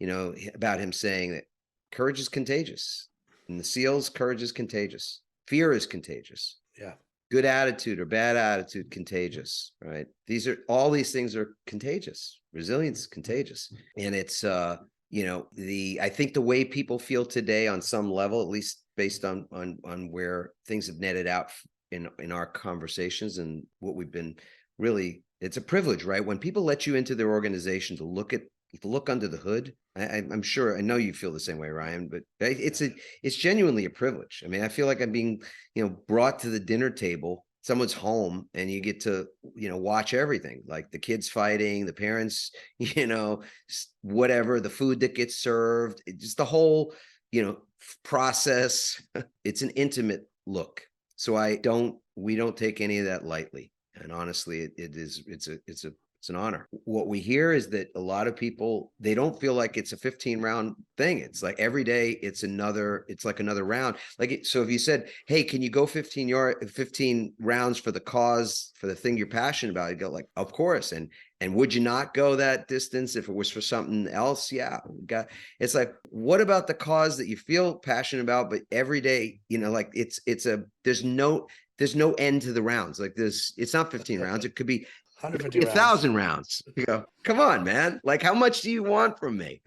about him saying that courage is contagious. In the SEALs, courage is contagious. Fear is contagious. Yeah. Good attitude or bad attitude, contagious, right? All these things are contagious. Resilience is contagious. And it's I think the way people feel today on some level, at least based on where things have netted out in our conversations and what we've been really, it's a privilege, right? When people let you into their organization to look under the hood. I'm sure, I know you feel the same way, Ryan, but it's genuinely a privilege. I mean, I feel like I'm being, brought to the dinner table, someone's home, and you get to, watch everything, like the kids fighting, the parents, whatever, the food that gets served, just the whole, process. It's an intimate look. So we don't take any of that lightly. And honestly, it's an honor. What we hear is that a lot of people, they don't feel like it's a 15 round thing. It's like every day it's like another round. So if you said, hey, can you go 15 rounds for the cause, for the thing you're passionate about? You go like, of course. And would you not go that distance if it was for something else? Yeah. It's like, what about the cause that you feel passionate about, but every day, like there's no end to the rounds. Like it's not 15 rounds. It could be 150 maybe rounds. 1,000 rounds. You go, come on, man. Like, how much do you want from me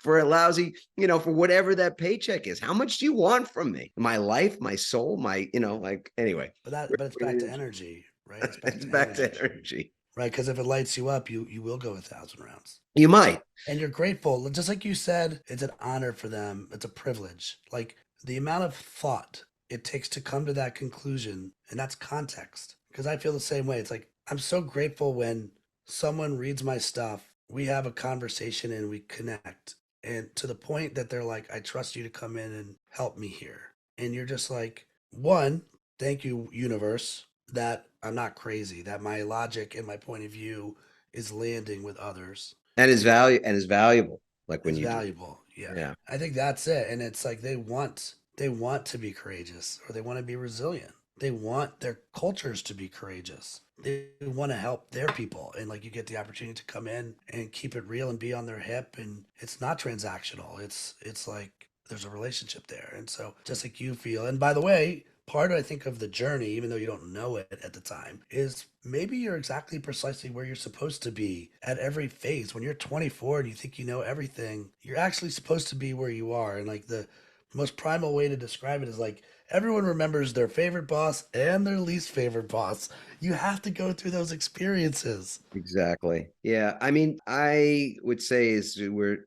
for a lousy, for whatever that paycheck is? How much do you want from me? My life, my soul, like, anyway. But it's back to energy, right? It's back It's to back energy, to energy. right? Because if it lights you up, you will go 1,000 rounds. You might. And you're grateful. Just like you said, it's an honor for them. It's a privilege. Like the amount of thought it takes to come to that conclusion, and that's context. Because I feel the same way. It's like I'm so grateful when someone reads my stuff, we have a conversation and we connect. And to the point that they're like, I trust you to come in and help me here. And you're just like, one, thank you, universe, that I'm not crazy, that my logic and my point of view is landing with others. And is valuable. Like when It's you do. valuable. Yeah. Yeah. I think that's it. And it's like they want to be courageous, or they want to be resilient. They want their cultures to be courageous. They want to help their people. And like you get the opportunity to come in and keep it real and be on their hip, and it's not transactional. It's like there's a relationship there. And so just like you feel, and by the way, part I think of the journey, even though you don't know it at the time, is maybe you're exactly precisely where you're supposed to be at every phase. When you're 24 and you think you know everything, you're actually supposed to be where you are. And like the most primal way to describe it is like everyone remembers their favorite boss and their least favorite boss. You have to go through those experiences. Exactly. Yeah. I mean, I would say is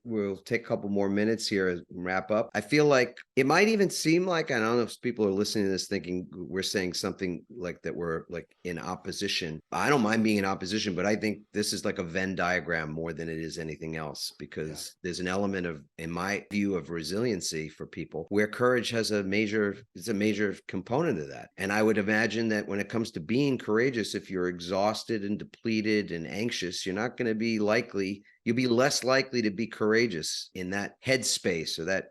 we'll take a couple more minutes here and wrap up. I feel like it might even seem like, I don't know if people are listening to this thinking we're saying something like that we're like in opposition. I don't mind being in opposition, but I think this is like a Venn diagram more than it is anything else, because there's an element of, in my view, of resiliency for people where courage has a major component of that. And I would imagine that when it comes to being courageous, if you're exhausted and depleted and anxious, you're not going to be likely, you'll be less likely to be courageous in that headspace or that,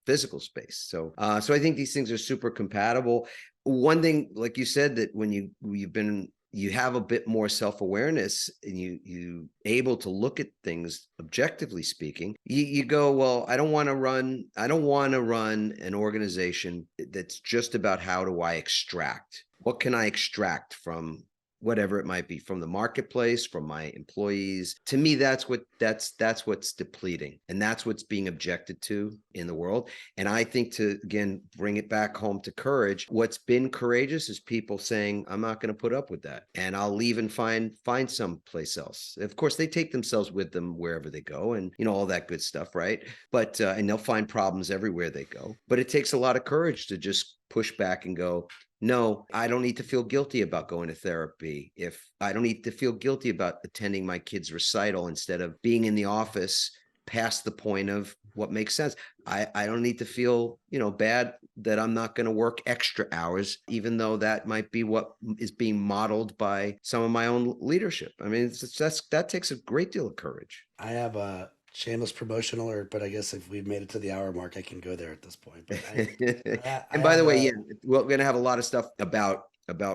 physical space. So I think these things are super compatible. One thing, like you said, that when you have a bit more self-awareness and you able to look at things objectively speaking, you go, well, I don't want to run an organization that's just about how do I extract, what can I extract from whatever it might be, from the marketplace, from my employees. To me, that's what's depleting, and that's what's being objected to in the world. And I think, to again bring it back home to courage, what's been courageous is people saying, I'm not going to put up with that, and I'll leave and find someplace else. Of course, they take themselves with them wherever they go, and all that good stuff, right? But and they'll find problems everywhere they go. But it takes a lot of courage to just push back and go, no, I don't need to feel guilty about going to therapy. If I don't need to feel guilty about attending my kid's recital instead of being in the office past the point of what makes sense. I don't need to feel, bad that I'm not going to work extra hours, even though that might be what is being modeled by some of my own leadership. I mean, that takes a great deal of courage. I have a shameless promotion alert, but I guess if we've made it to the hour mark, I can go there at this point. But I And by the have way, a, we're going to have a lot of stuff about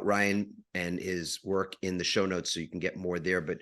Ryan and his work in the show notes, so you can get more there. But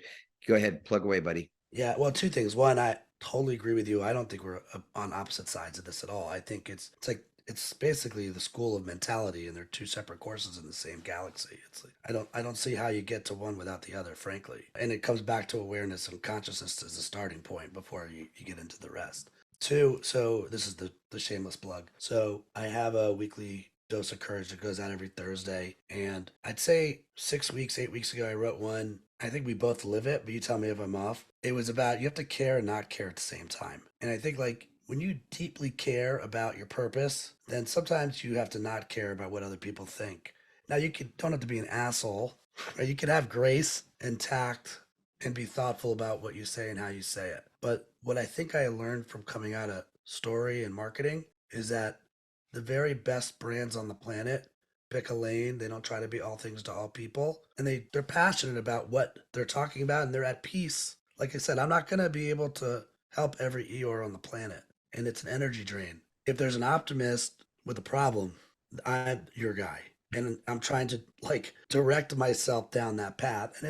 go ahead, plug away, buddy. Yeah, well, two things. One, I totally agree with you. I don't think we're on opposite sides of this at all. I think it's basically the school of mentality, and they're two separate courses in the same galaxy. It's like I don't see how you get to one without the other, frankly. And it comes back to awareness and consciousness as a starting point before you get into the rest. Two, so this is the shameless plug. So I have a weekly dose of courage that goes out every Thursday, and I'd say 6 weeks, 8 weeks ago, I wrote one. I think we both live it, but you tell me if I'm off. It was about you have to care and not care at the same time. And I think like when you deeply care about your purpose, then sometimes you have to not care about what other people think. Now don't have to be an asshole, right? You can have grace and tact and be thoughtful about what you say and how you say it. But what I think I learned from coming out of story and marketing is that the very best brands on the planet pick a lane. They don't try to be all things to all people. And they're passionate about what they're talking about, and they're at peace. Like I said, I'm not going to be able to help every Eeyore on the planet. And it's an energy drain. If there's an optimist with a problem, I'm your guy. And I'm trying to like direct myself down that path.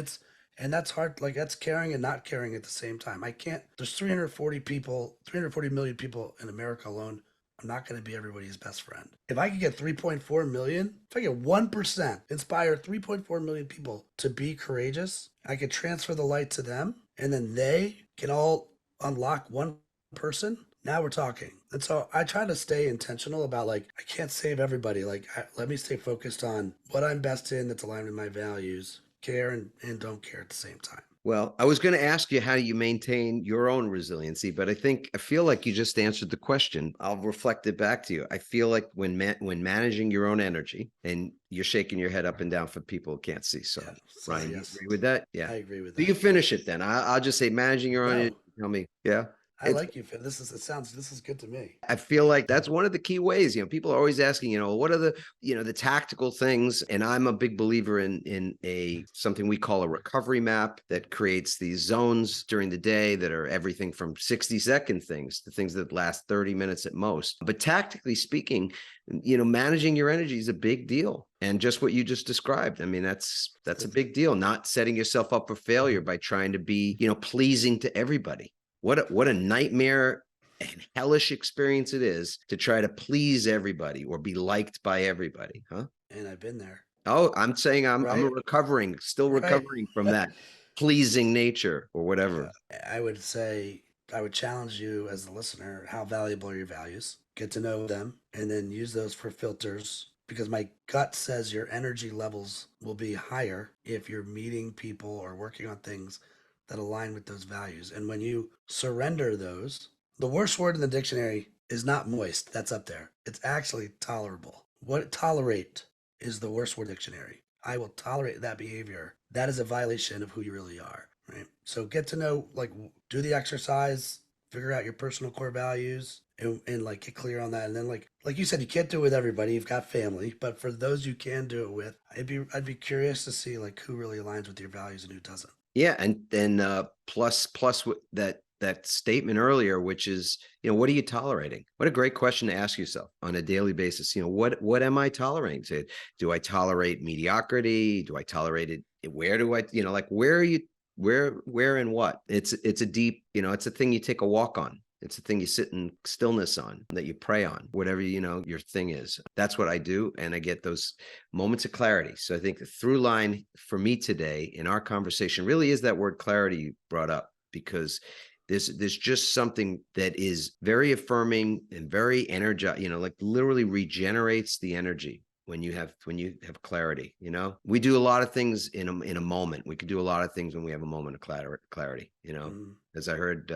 And that's hard. Like that's caring and not caring at the same time. I can't, there's 340 million people in America alone. I'm not going to be everybody's best friend. If I could get 3.4 million, if I get 1%, inspire 3.4 million people to be courageous, I could transfer the light to them, and then they can all unlock one person. Now we're talking. And so I try to stay intentional about, like, I can't save everybody. Like, let me stay focused on what I'm best in that's aligned with my values, care and don't care at the same time. Well, I was going to ask you how you maintain your own resiliency, but I feel like you just answered the question. I'll reflect it back to you. I feel like when managing your own energy, and you're shaking your head up and down for people who can't see. So, Yeah, Ryan, yes. you agree with that? Yeah, I agree with So that. you finish it then. I'll just say managing your own energy. Tell me, yeah. I like you, Finn. This is good to me. I feel like that's one of the key ways. People are always asking, what are the tactical things? And I'm a big believer in something we call a recovery map that creates these zones during the day that are everything from 60-second things to things that last 30 minutes at most. But tactically speaking, managing your energy is a big deal. And just what you just described, I mean, that's a big deal. Not setting yourself up for failure by trying to be, pleasing to everybody. What a nightmare and hellish experience it is to try to please everybody or be liked by everybody, huh? And I've been there. Oh, I'm saying I'm still Right. recovering from that pleasing nature or whatever. I would say, I would challenge you as the listener, how valuable are your values? Get to know them and then use those for filters, because my gut says your energy levels will be higher if you're meeting people or working on things that align with those values. And when you surrender those, the worst word in the dictionary is not moist. That's up there. It's actually tolerable. What tolerate is the worst word dictionary. I will tolerate that behavior. That is a violation of who you really are, right? So get to know, like, do the exercise, figure out your personal core values, and like get clear on that. And then like you said, you can't do it with everybody. You've got family, but for those you can do it with, I'd be curious to see like who really aligns with your values and who doesn't. Yeah, and then plus that statement earlier, which is, what are you tolerating? What a great question to ask yourself on a daily basis. What am I tolerating? Do I tolerate mediocrity? Do I tolerate it? Where do I, where are you, where and what? It's a deep, it's a thing you take a walk on. It's a thing you sit in stillness on, that you pray on, whatever, your thing is. That's what I do. And I get those moments of clarity. So I think the through line for me today in our conversation really is that word clarity you brought up, because there's just something that is very affirming and very energized, like literally regenerates the energy when you have clarity. We do a lot of things in a moment. We can do a lot of things when we have a moment of clarity. As I heard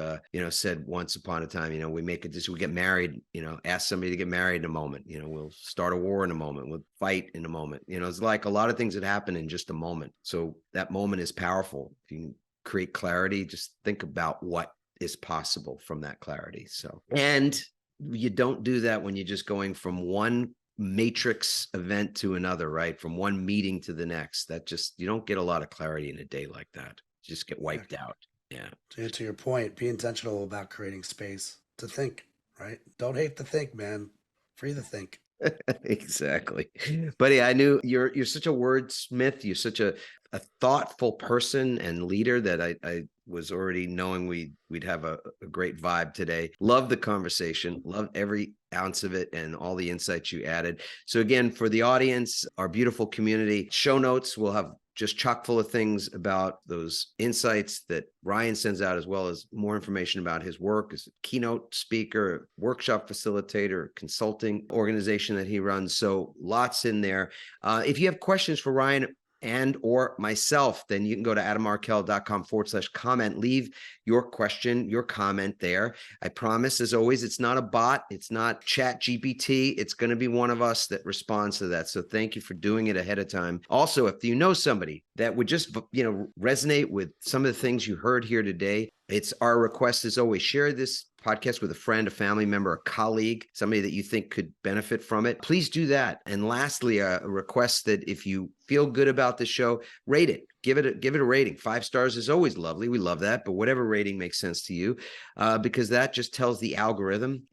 said once upon a time, we make a decision, we get married, ask somebody to get married in a moment. We'll start a war in a moment, we'll fight in a moment. It's like a lot of things that happen in just a moment. So that moment is powerful. If you can create clarity, just think about what is possible from that clarity. So, and you don't do that when you're just going from one matrix event to another, right? From one meeting to the next. You don't get a lot of clarity in a day like that. You just get wiped out. Yeah. To your point, be intentional about creating space to think, right? Don't hate the think, man. Free the think. Exactly. Buddy, I knew you're such a wordsmith. You're such a thoughtful person and leader that I was already knowing we'd have a great vibe today. Love the conversation. Love every ounce of it and all the insights you added. So again, for the audience, our beautiful community, show notes will have just chock full of things about those insights that Ryan sends out, as well as more information about his work as a keynote speaker, workshop facilitator, consulting organization that he runs. So lots in there. If you have questions for Ryan and or myself, then you can go to adammarkell.com/comment. Leave your question, your comment there. I promise, as always, it's not a bot. It's not Chat GPT. It's going to be one of us that responds to that. So thank you for doing it ahead of time. Also, if you know somebody that would just, resonate with some of the things you heard here today, it's our request as always, share this podcast with a friend, a family member, a colleague, somebody that you think could benefit from it. Please do that. And lastly, a request that if you feel good about the show, rate it. Give it a rating. 5 stars is always lovely. We love that. But whatever rating makes sense to you, because that just tells the algorithm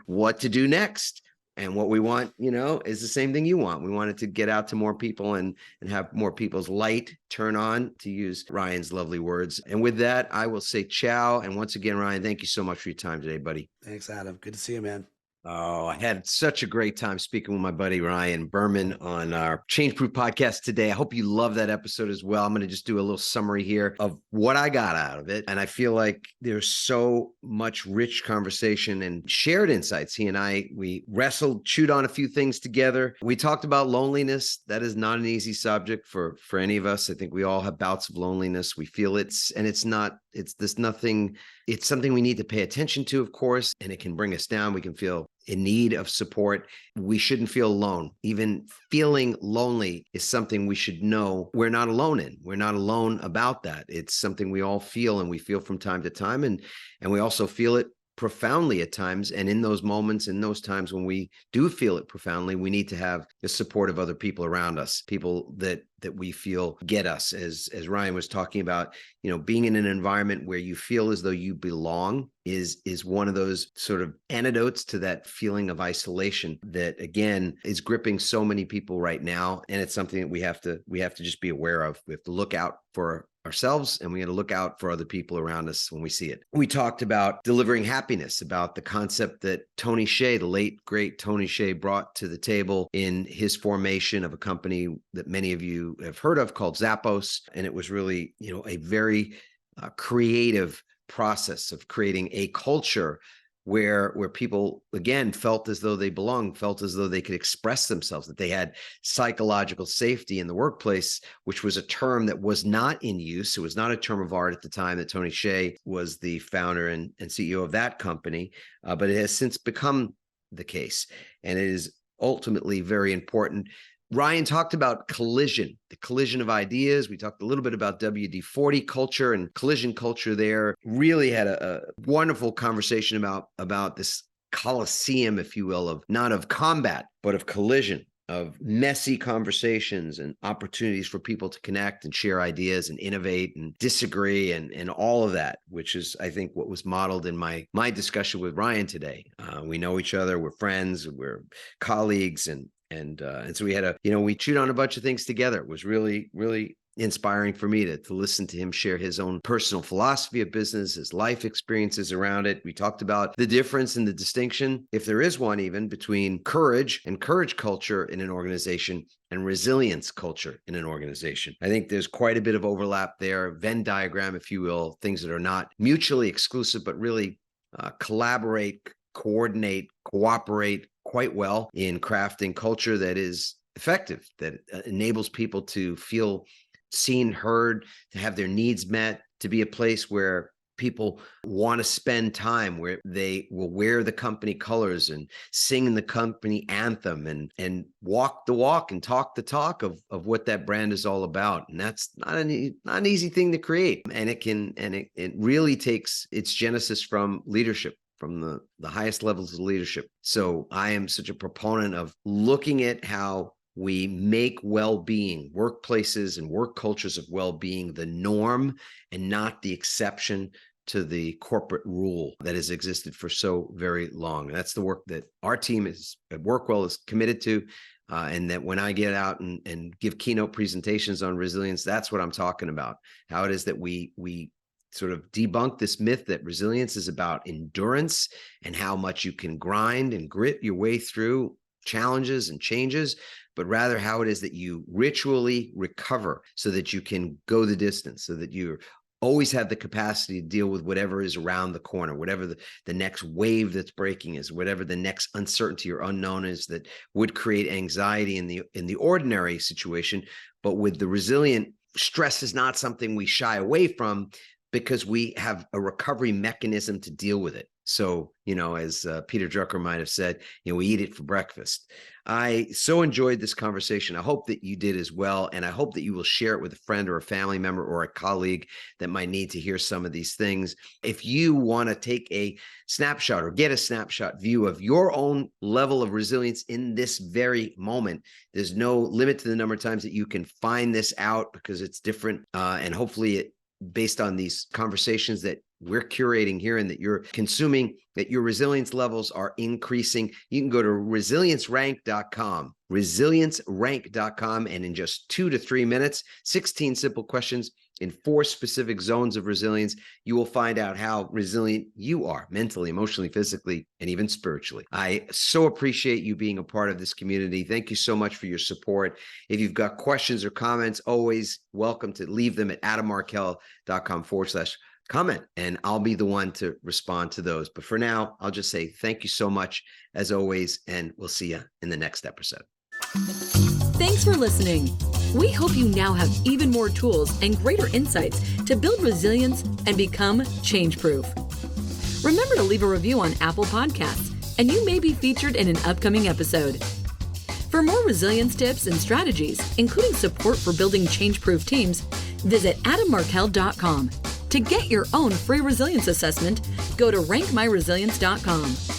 what to do next. And what we want, is the same thing you want. We want it to get out to more people and have more people's light turn on, to use Ryan's lovely words. And with that, I will say ciao. And once again, Ryan, thank you so much for your time today, buddy. Thanks, Adam. Good to see you, man. Oh, I had such a great time speaking with my buddy Ryan Berman on our Change Proof podcast today. I hope you love that episode as well. I'm going to just do a little summary here of what I got out of it. And I feel like there's so much rich conversation and shared insights. He and we wrestled, chewed on a few things together. We talked about loneliness. That is not an easy subject for any of us. I think we all have bouts of loneliness. We feel it's something we need to pay attention to, of course, and it can bring us down. We can feel in need of support. We shouldn't feel alone. Even feeling lonely is something we should know we're not alone in. We're not alone about that. It's something we all feel, and we feel from time to time. And we also feel it profoundly at times. And in those moments, in those times when we do feel it profoundly, we need to have the support of other people around us, people that we feel get us. As Ryan was talking about, being in an environment where you feel as though you belong is one of those sort of antidotes to that feeling of isolation that, again, is gripping so many people right now. And it's something that we have to just be aware of. We have to look out for ourselves, and we got to look out for other people around us when we see it. We talked about delivering happiness, about the concept that Tony Hsieh, the late great Tony Hsieh, brought to the table in his formation of a company that many of you have heard of called Zappos. And it was really, a very creative process of creating a culture where people, again, felt as though they belonged, felt as though they could express themselves, that they had psychological safety in the workplace, which was a term that was not in use. It was not a term of art at the time that Tony Hsieh was the founder and CEO of that company, but it has since become the case, and it is ultimately very important. Ryan talked about the collision of ideas. We talked a little bit about WD-40 culture and collision culture there. Really had a wonderful conversation about this coliseum, if you will, of not of combat, but of collision, of messy conversations and opportunities for people to connect and share ideas and innovate and disagree and all of that, which is, I think, what was modeled in my discussion with Ryan today. We know each other, we're friends, we're colleagues, and so we had we chewed on a bunch of things together. It was really, really inspiring for me to listen to him share his own personal philosophy of business, his life experiences around it. We talked about the difference and the distinction, if there is one even, between courage and courage culture in an organization and resilience culture in an organization. I think there's quite a bit of overlap there, Venn diagram, if you will, things that are not mutually exclusive, but really collaborate, coordinate, cooperate quite well in crafting culture that is effective, that enables people to feel seen, heard, to have their needs met, to be a place where people want to spend time, where they will wear the company colors and sing the company anthem and walk the walk and talk the talk of what that brand is all about. And that's not an easy thing to create. And it really takes its genesis from leadership, from the highest levels of leadership. So I am such a proponent of looking at how we make well-being, workplaces and work cultures of well-being, the norm and not the exception to the corporate rule that has existed for so very long. And that's the work that our team at Workwell is committed to. And that when I get out and give keynote presentations on resilience, that's what I'm talking about. How it is that we sort of debunk this myth that resilience is about endurance and how much you can grind and grit your way through challenges and changes, but rather how it is that you ritually recover so that you can go the distance, so that you always have the capacity to deal with whatever is around the corner, whatever the next wave that's breaking is, whatever the next uncertainty or unknown is that would create anxiety in the ordinary situation. But with the resilient, stress is not something we shy away from, because we have a recovery mechanism to deal with it. So, as Peter Drucker might have said, we eat it for breakfast. I so enjoyed this conversation. I hope that you did as well. And I hope that you will share it with a friend or a family member or a colleague that might need to hear some of these things. If you want to take a snapshot or get a snapshot view of your own level of resilience in this very moment, there's no limit to the number of times that you can find this out, because it's different. And hopefully based on these conversations, that we're curating here and that you're consuming, that your resilience levels are increasing, you can go to resiliencerank.com, resiliencerank.com, and in just 2 to 3 minutes, 16 simple questions in 4 specific zones of resilience, you will find out how resilient you are mentally, emotionally, physically, and even spiritually. I so appreciate you being a part of this community. Thank you so much for your support. If you've got questions or comments, always welcome to leave them at adammarkel.com/comment, and I'll be the one to respond to those. But for now, I'll just say thank you so much as always, and we'll see you in the next episode. Thanks for listening. We hope you now have even more tools and greater insights to build resilience and become change-proof. Remember to leave a review on Apple Podcasts, and you may be featured in an upcoming episode. For more resilience tips and strategies, including support for building change-proof teams, visit adammarkel.com. To get your own free resilience assessment, go to rankmyresilience.com.